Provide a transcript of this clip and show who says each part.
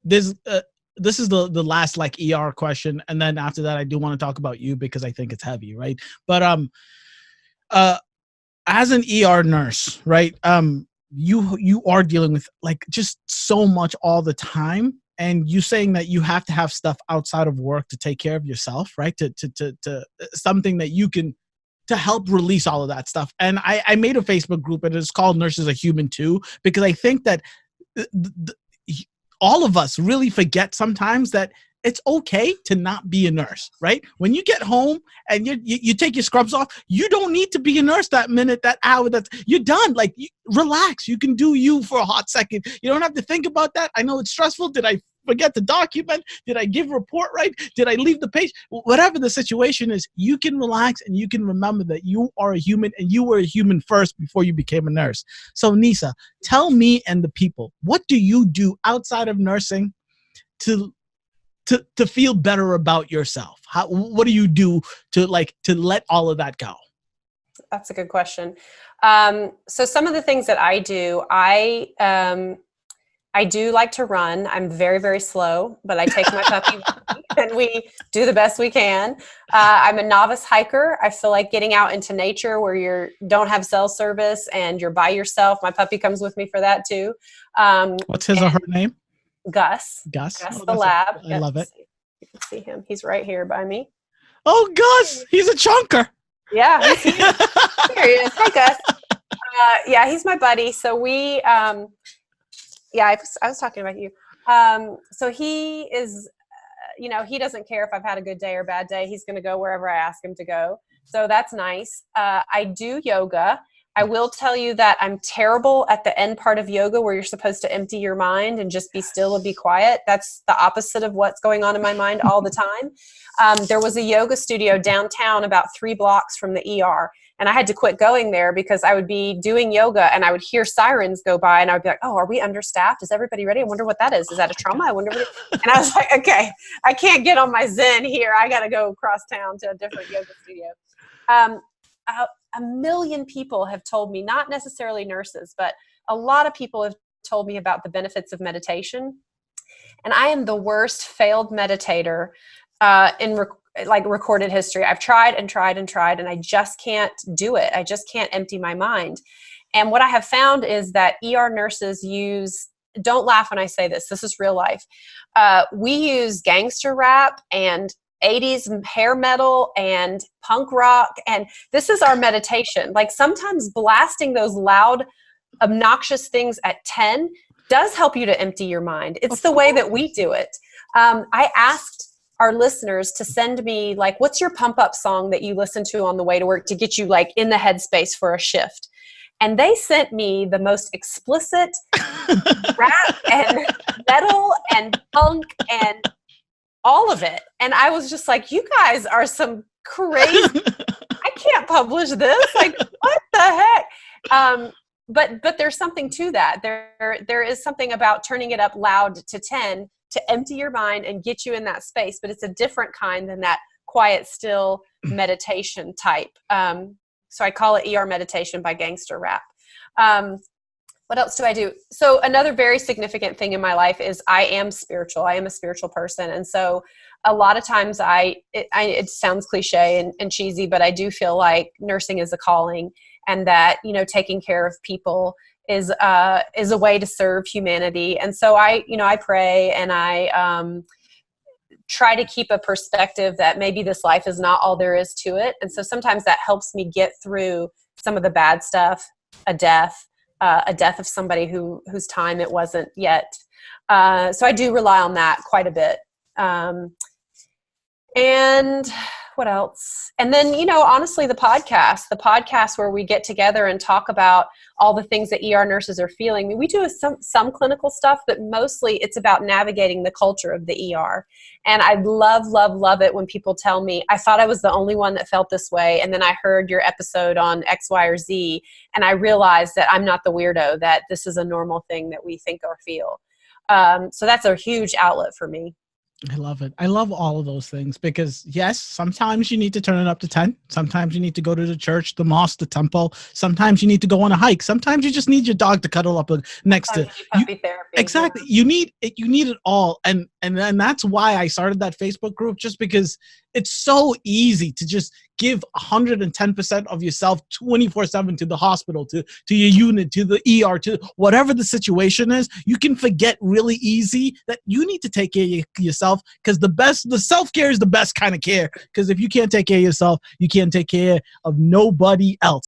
Speaker 1: This this is the last like ER question, and then after that, I do want to talk about you because I think it's heavy, right? But uh, as an ER nurse, right? You are dealing with like just so much all the time, and you saying that you have to have stuff outside of work to take care of yourself, right? To something that you can to help release all of that stuff. And I made a Facebook group, and it's called Nurses Are Human Too, because I think that all of us really forget sometimes that it's okay to not be a nurse, right? When you get home and you take your scrubs off, you don't need to be a nurse that minute, that hour, that you're done. Like, relax. You can do you for a hot second. You don't have to think about that. I know it's stressful. Did I forget to document? Did I give a report right? Did I leave the page? Whatever the situation is, you can relax and you can remember that you are a human and you were a human first before you became a nurse. So Nyssa, tell me and the people, what do you do outside of nursing to feel better about yourself? What do you do to let all of that go?
Speaker 2: That's a good question. So some of the things that I do, I do like to run. I'm very, very slow, but I take my puppy and we do the best we can. I'm a novice hiker. I feel like getting out into nature where you don't have cell service and you're by yourself. My puppy comes with me for that too.
Speaker 1: What's his or her name?
Speaker 2: Gus.
Speaker 1: Gus
Speaker 2: The lab.
Speaker 1: I love it.
Speaker 2: You can see him. He's right here by me.
Speaker 1: Oh, Gus. He's a chunker.
Speaker 2: Yeah. He's here. Here he is. Hi, Gus. Yeah, he's my buddy. So we, I was talking about you. So he is, he doesn't care if I've had a good day or bad day. He's going to go wherever I ask him to go. So that's nice. I do yoga. I will tell you that I'm terrible at the end part of yoga where you're supposed to empty your mind and just be still and be quiet. That's the opposite of what's going on in my mind all the time. There was a yoga studio downtown about 3 blocks from the ER. And I had to quit going there because I would be doing yoga and I would hear sirens go by and I would be like, oh, are we understaffed? Is everybody ready? I wonder what that is. Is that a trauma? I wonder and I was like, okay, I can't get on my Zen here. I got to go across town to a different yoga studio. A million people have told me, not necessarily nurses, but a lot of people have told me about the benefits of meditation. And I am the worst failed meditator in recorded history. I've tried and tried and tried, and I just can't do it. I just can't empty my mind. And what I have found is that ER nurses don't laugh when I say this, this is real life. We use gangster rap and 80s hair metal and punk rock, and this is our meditation. Like sometimes blasting those loud, obnoxious things at 10 does help you to empty your mind. It's the way that we do it. I asked our listeners to send me like, what's your pump up song that you listen to on the way to work to get you like in the headspace for a shift? And they sent me the most explicit rap and metal and punk and all of it. And I was just like, you guys are some crazy, I can't publish this. Like, what the heck? But there's something to that. There is something about turning it up loud to 10 to empty your mind and get you in that space. But it's a different kind than that quiet, still meditation type. So I call it ER meditation by gangster rap. What else do I do? So another very significant thing in my life is I am spiritual. I am a spiritual person. And so a lot of times it sounds cliche and cheesy, but I do feel like nursing is a calling and that, taking care of people is a way to serve humanity. And so I pray and I try to keep a perspective that maybe this life is not all there is to it. And so sometimes that helps me get through some of the bad stuff, a death of somebody whose time it wasn't yet. So I do rely on that quite a bit. And what else? And then, honestly, the podcast where we get together and talk about all the things that ER nurses are feeling. I mean, we do some clinical stuff, but mostly it's about navigating the culture of the ER. And I love, love, love it when people tell me, I thought I was the only one that felt this way. And then I heard your episode on X, Y, or Z. And I realized that I'm not the weirdo, that this is a normal thing that we think or feel. So that's a huge outlet for me.
Speaker 1: I love it. I love all of those things because yes, sometimes you need to turn it up to 10. Sometimes you need to go to the church, the mosque, the temple. Sometimes you need to go on a hike. Sometimes you just need your dog to cuddle up next to
Speaker 2: Sometimes you need
Speaker 1: you.
Speaker 2: puppy therapy.
Speaker 1: Exactly. You need it. You need it all. And then that's why I started that Facebook group, just because it's so easy to just give 110% of yourself 24/7 to the hospital, to your unit, to the ER, to whatever the situation is. You can forget really easy that you need to take care of yourself, because the self-care is the best kind of care. Because if you can't take care of yourself, you can't take care of nobody else.